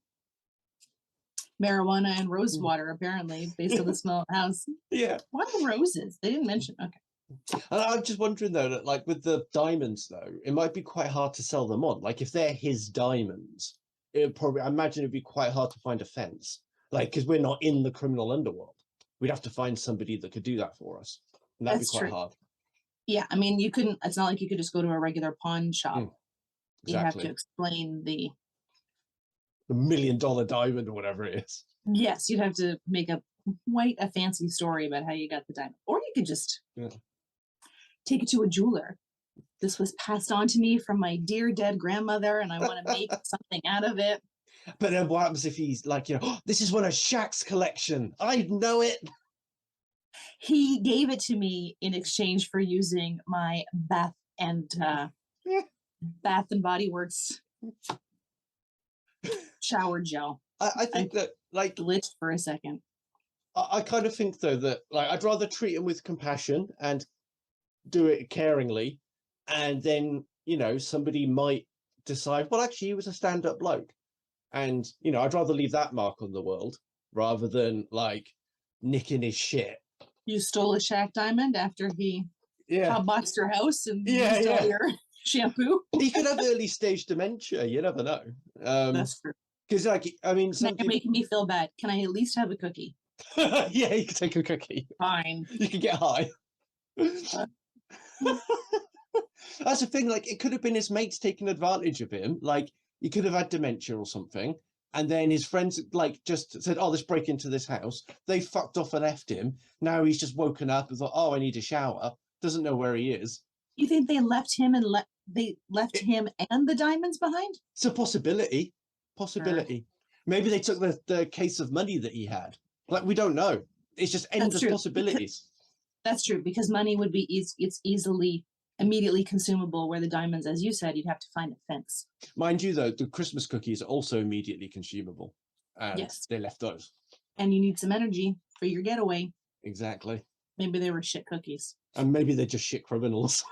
Marijuana and rose water, apparently, based on the smell of the house. Yeah. Why roses? They didn't mention. Okay. And I'm just wondering though, that like with the diamonds though, it might be quite hard to sell them on. Like if they're his diamonds, I imagine it'd be quite hard to find a fence. Like, because we're not in the criminal underworld. We'd have to find somebody that could do that for us. And that'd be quite hard. Yeah, I mean, you couldn't, it's not like you could just go to a regular pawn shop. Exactly. You have to explain the $1 million diamond or whatever it is. Yes, you'd have to make a fancy story about how you got the diamond. Or you could just take it to a jeweler. This was passed on to me from my dear dead grandmother, and I want to make something out of it. But then what happens if he's like, you know, oh, this is one of Shaq's collection. I know it. He gave it to me in exchange for using my Bath and Body Works shower gel. I think that, like, glitched for a second. I kind of think though that, like, I'd rather treat him with compassion and do it caringly, and then, you know, somebody might decide, well, actually, he was a stand-up bloke, and, you know, I'd rather leave that mark on the world rather than like nicking his shit. You stole a Shaq diamond after he hotboxed your house and used all your shampoo. He could have early stage dementia. You never know. That's true. Because, like, I mean, you're making me feel bad. Can I at least have a cookie? Yeah, you can take a cookie. Fine. You can get high. That's the thing. Like, it could have been his mates taking advantage of him. Like, he could have had dementia or something. And then his friends, like, just said, oh, let's break into this house. They fucked off and left him. Now he's just woken up and thought, oh, I need a shower. Doesn't know where he is. You think they left him and him and the diamonds behind? It's a possibility. Possibility. Maybe they took the case of money that he had. Like, we don't know. It's just endless possibilities. That's true, because money would be it's easily immediately consumable, where the diamonds, as you said, you'd have to find a fence. Mind you, though, the Christmas cookies are also immediately consumable. And they left those. And you need some energy for your getaway. Exactly. Maybe they were shit cookies. And maybe they're just shit criminals.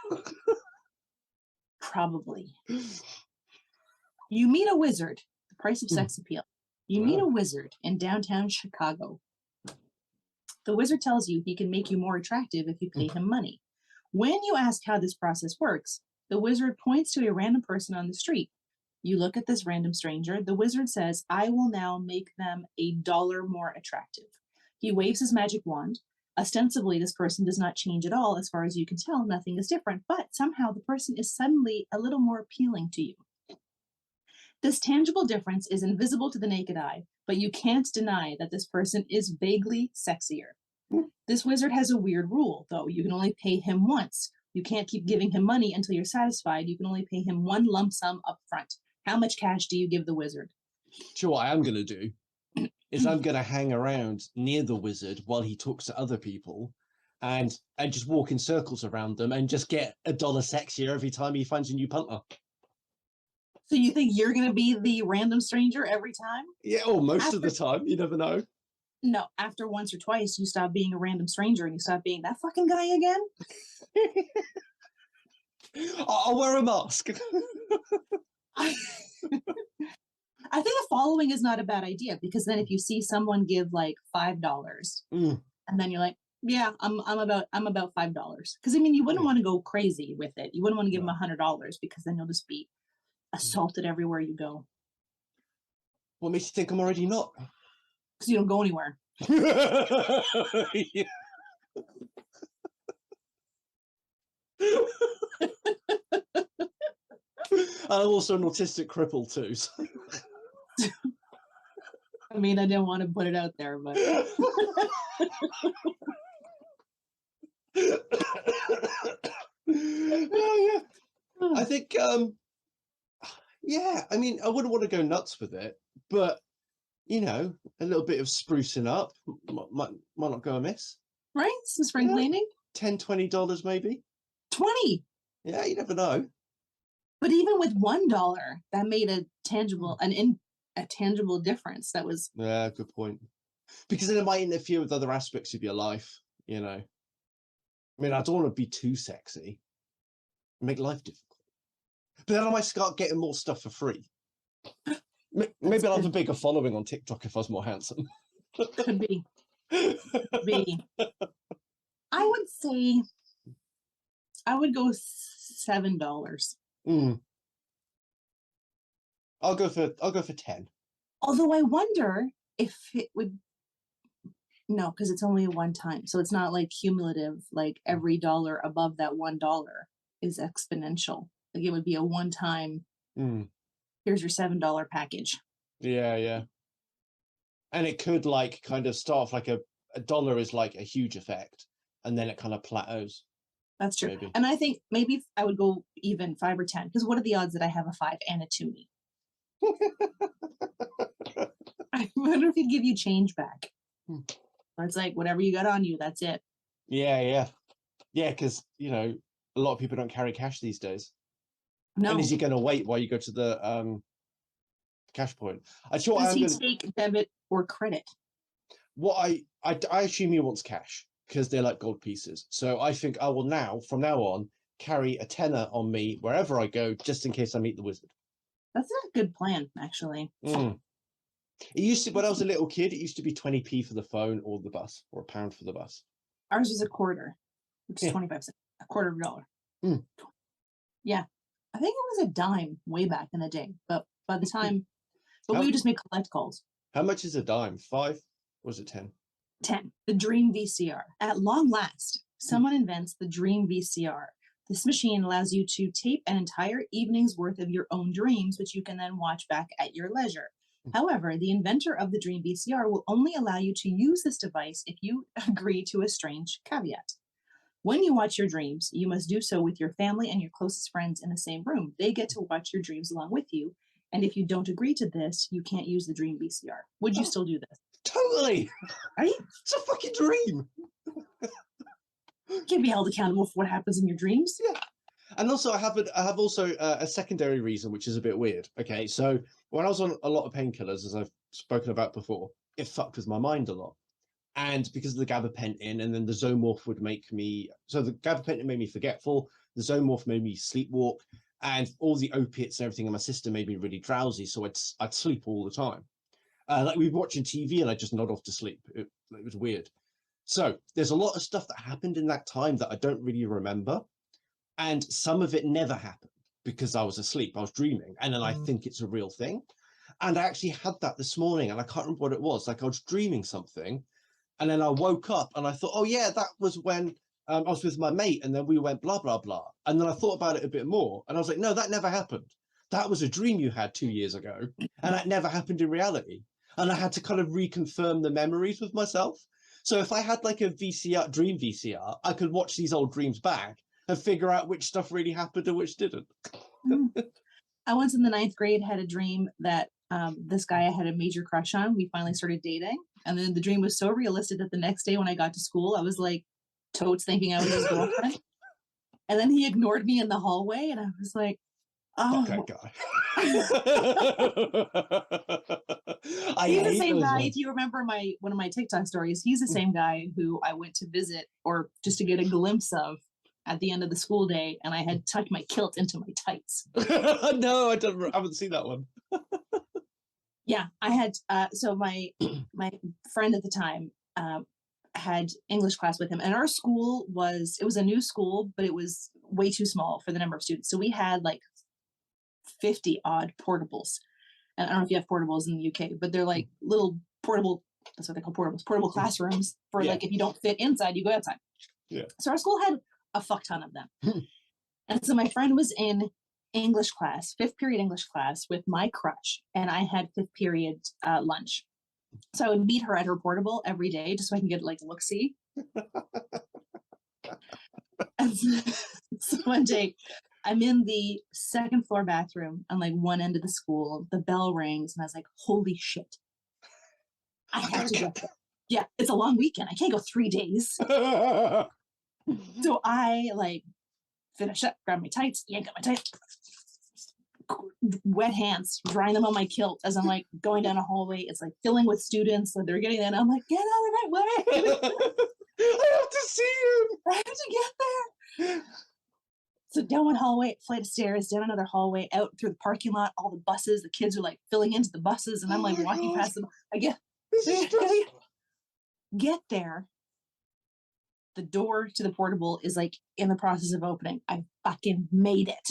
Probably. You meet a wizard. The price of sex appeal. You meet a wizard in downtown Chicago. The wizard tells you he can make you more attractive if you pay him money. When you ask how this process works, the wizard points to a random person on the street. You look at this random stranger. The wizard says, I will now make them $1 more attractive. He waves his magic wand. Ostensibly, this person does not change at all. As far as you can tell, nothing is different, but somehow the person is suddenly a little more appealing to you. This tangible difference is invisible to the naked eye, but you can't deny that this person is vaguely sexier. This wizard has a weird rule, though. You can only pay him once. You can't keep giving him money until you're satisfied. You can only pay him one lump sum up front. How much cash do you give the wizard? sure, what I am going to do is I'm going to hang around near the wizard while he talks to other people and just walk in circles around them and just get $1 sexier every time he finds a new punter. So you think you're going to be the random stranger every time? Yeah, or most of the time. You never know. No, after once or twice, you stop being a random stranger and you stop being that fucking guy again. I'll wear a mask. I think the following is not a bad idea, because then if you see someone give like $5 and then you're like, yeah, I'm about $5. Because I mean, you wouldn't want to go crazy with it. You wouldn't want to give them $100 because then you'll just be assaulted everywhere you go. What makes you think I'm already not? Because you don't go anywhere. Yeah. I'm also an autistic cripple too. So. I mean, I didn't want to put it out there, but yeah. I think yeah, I mean, I wouldn't want to go nuts with it, but you know, a little bit of sprucing up might not go amiss. right? Some spring cleaning. $10-20 maybe. 20. Yeah, you never know. But even with $1, that made a tangible tangible difference. That was Yeah, good point. Because then it might interfere with other aspects of your life, you know. I mean, I don't want to be too sexy. Make life difficult. But then I might start getting more stuff for free. Maybe I'll have a bigger following on TikTok if I was more handsome. could be. Could be. I would say I would go $7. I'll go for 10. Although I wonder if it would. No, because it's only one time, so it's not like cumulative. Like every dollar above that $1 is exponential. Like it would be a one-time. Here's your $7 package. Yeah. And it could like kind of start off like a dollar is like a huge effect, and then it kind of plateaus. That's true. Maybe. And I think maybe I would go even 5 or 10, because what are the odds that I have a 5 and a toonie? I wonder if he'd give you change back. It's like whatever you got on you, that's it. Yeah, because you know a lot of people don't carry cash these days. No. And is he going to wait while you go to the cash point? Does he take debit or credit? What I assume he wants cash because they're like gold pieces. So I think I will from now on, carry a tenner on me wherever I go, just in case I meet the wizard. That's a good plan, actually. It used to, when I was a little kid, it used to be 20p for the phone or the bus, or £1 for the bus. Ours was a quarter, which is 25 cents, a quarter of a dollar. Yeah, I think it was a dime way back in the day, but by the time, we would just make collect calls. How much is a dime? 5? Or was it 10? 10. The Dream VCR. At long last, someone invents the Dream VCR. This machine allows you to tape an entire evening's worth of your own dreams, which you can then watch back at your leisure. However, the inventor of the Dream VCR will only allow you to use this device if you agree to a strange caveat. When you watch your dreams, you must do so with your family and your closest friends in the same room. They get to watch your dreams along with you. And if you don't agree to this, you can't use the Dream VCR. Would you still do this? Totally. Right? It's a fucking dream. You can't be held accountable for what happens in your dreams. Yeah. And also, I have also a secondary reason, which is a bit weird. Okay, so when I was on a lot of painkillers, as I've spoken about before, it fucked with my mind a lot. And because of the gabapentin, and then the zoomorph would make me... So the gabapentin made me forgetful, the zoomorph made me sleepwalk, and all the opiates and everything in my system made me really drowsy, so I'd sleep all the time. Like we'd be watching TV and I'd just nod off to sleep. It was weird. So there's a lot of stuff that happened in that time that I don't really remember. And some of it never happened because I was asleep. I was dreaming. And then I think it's a real thing. And I actually had that this morning and I can't remember what it was. Like I was dreaming something. And then I woke up and I thought, oh yeah, that was when I was with my mate. And then we went blah, blah, blah. And then I thought about it a bit more. And I was like, no, that never happened. That was a dream you had 2 years ago. And that never happened in reality. And I had to kind of reconfirm the memories with myself. So if I had like a dream VCR, I could watch these old dreams back and figure out which stuff really happened and which didn't. I once in the 9th grade had a dream that this guy I had a major crush on. We finally started dating. And then the dream was so realistic that the next day when I got to school, I was like totes thinking I was his girlfriend. And then he ignored me in the hallway and I was like, oh. Fuck that guy. He's the same guy. If you remember one of my TikTok stories, he's the same guy who I went to visit or just to get a glimpse of at the end of the school day, and I had tucked my kilt into my tights. No, I haven't seen that one. Yeah, I had so my friend at the time had English class with him, and our school was a new school, but it was way too small for the number of students. So we had like 50 odd portables. And I don't know if you have portables in the UK, but they're like little portable, that's what they call portables, portable classrooms for like if you don't fit inside, you go outside. Yeah. So our school had a fuck ton of them. And so my friend was in English class, 5th period English class with my crush, and I had 5th period lunch. So I would meet her at her portable every day just so I can get like look-see. And so one day I'm in the 2nd floor bathroom on like one end of the school. The bell rings and I was like, holy shit. I have to get there. Yeah, it's a long weekend. I can't go 3 days. So I like finish up, grab my tights, yank up my tights, wet hands, drying them on my kilt as I'm like going down a hallway. It's like filling with students. So they're getting in. I'm like, get out of my way. I have to see you. I have to get there. So down one hallway, flight of stairs, down another hallway, out through the parking lot, all the buses, the kids are like filling into the buses, and I'm like walking past them. I get there. The door to the portable is like in the process of opening. I fucking made it.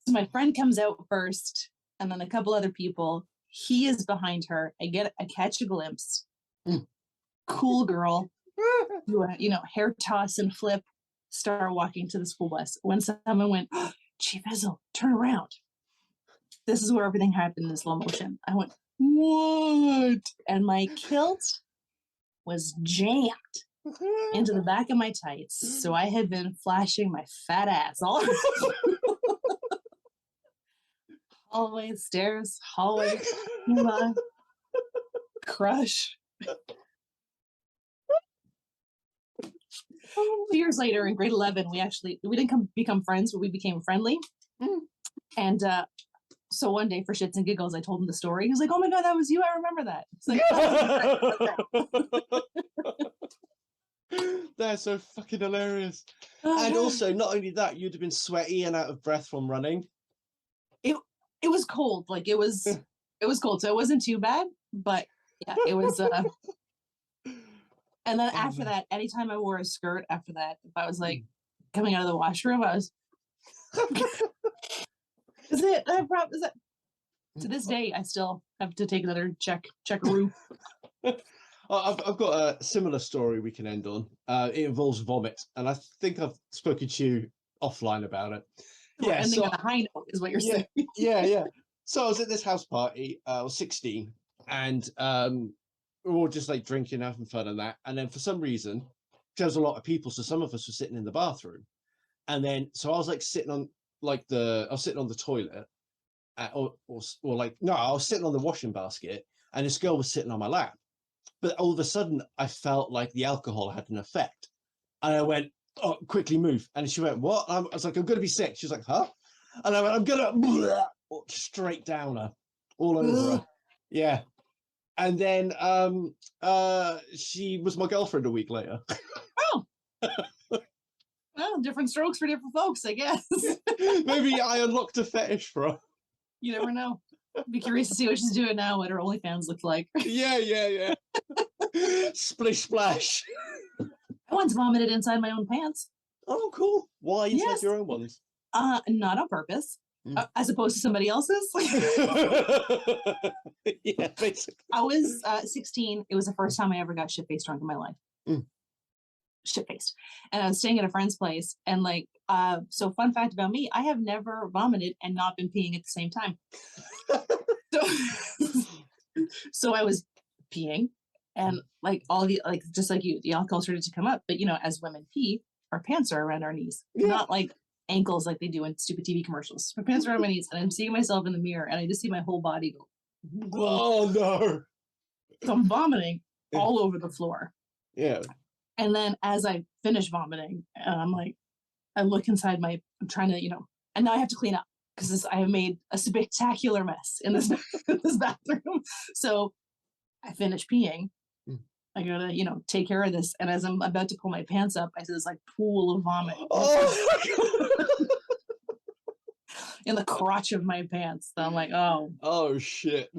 So my friend comes out first, and then a couple other people. He is behind her. I catch a glimpse. Cool girl. Do a, hair toss and flip. Start walking to the school bus. When someone went, oh, GVizzle, turn around. This is where everything happened in slow motion. I went, what? And my kilt was jammed into the back of my tights. So I had been flashing my fat ass all around. Hallway, stairs, hallway, crush. 2 years later, in grade 11, we didn't become friends, but we became friendly. And so one day, for shits and giggles, I told him the story. He was like, "Oh my god, that was you! I remember that." It's like, that's so fucking hilarious. And also, not only that, you'd have been sweaty and out of breath from running. It was cold. Like it was cold, so it wasn't too bad. But yeah, it was. And then after that, anytime I wore a skirt after that, if I was like coming out of the washroom, I was. Is it? To this day, I still have to take another checkaroo. I've got a similar story we can end on. It involves vomit, and I think I've spoken to you offline about it. Yeah, ending on a high note is what you're saying. Yeah. So I was at this house party. I was 16, and we were all just like drinking, having fun and that. And then for some reason, there was a lot of people, so some of us were sitting in the bathroom. And then, so I was like sitting on the toilet, I was sitting on the washing basket, and this girl was sitting on my lap. But all of a sudden, I felt like the alcohol had an effect. And I went, "Oh, quickly move." And she went, "What?" I was like, "I'm going to be sick." She was like, "Huh?" And I went, "I'm going to," straight down her, all over her. Yeah. And then she was my girlfriend a week later. Oh. Well, different strokes for different folks, I guess. Maybe I unlocked a fetish for her. You never know. I'd be curious to see what she's doing now, what her OnlyFans looks like. Yeah. Splish splash. I once vomited inside my own pants. Oh, cool. Why inside your own ones? Not on purpose. As opposed to somebody else's. Yeah, basically. I was 16. It was the first time I ever got shit-faced drunk in my life. Shit-faced. And I was staying at a friend's place. And so fun fact about me, I have never vomited and not been peeing at the same time. So I was peeing and just like you, the alcohol started to come up. But as women pee, our pants are around our knees. Not like ankles like they do in stupid TV commercials. My pants are on my knees, and I'm seeing myself in the mirror, and I just see my whole body go. Oh no! So I'm vomiting all over the floor. Yeah. And then as I finish vomiting, I'm like, I look inside I'm trying to, and now I have to clean up because I have made a spectacular mess in this bathroom. So I finish peeing. I gotta, take care of this. And as I'm about to pull my pants up, I see this like pool of vomit. In the crotch of my pants. So I'm like, oh shit.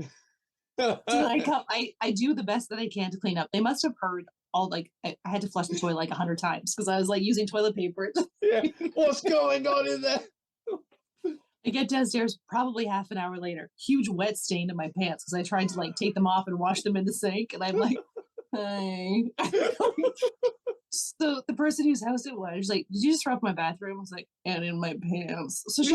So I do the best that I can to clean up. They must have heard all I had to flush the toilet like 100 times because I was like using toilet paper. Yeah, what's going on in there? I get downstairs probably half an hour later, huge wet stain in my pants because I tried to like take them off and wash them in the sink, and I'm like, hi. So the person whose house it was, she's like, did you just throw up my bathroom? I was like, and in my pants. So she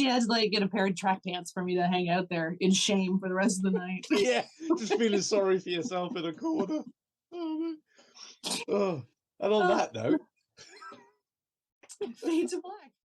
had to like get a pair of track pants for me to hang out there in shame for the rest of the night. Yeah, just feeling sorry for yourself in a corner. Oh, and on that note, fade to black.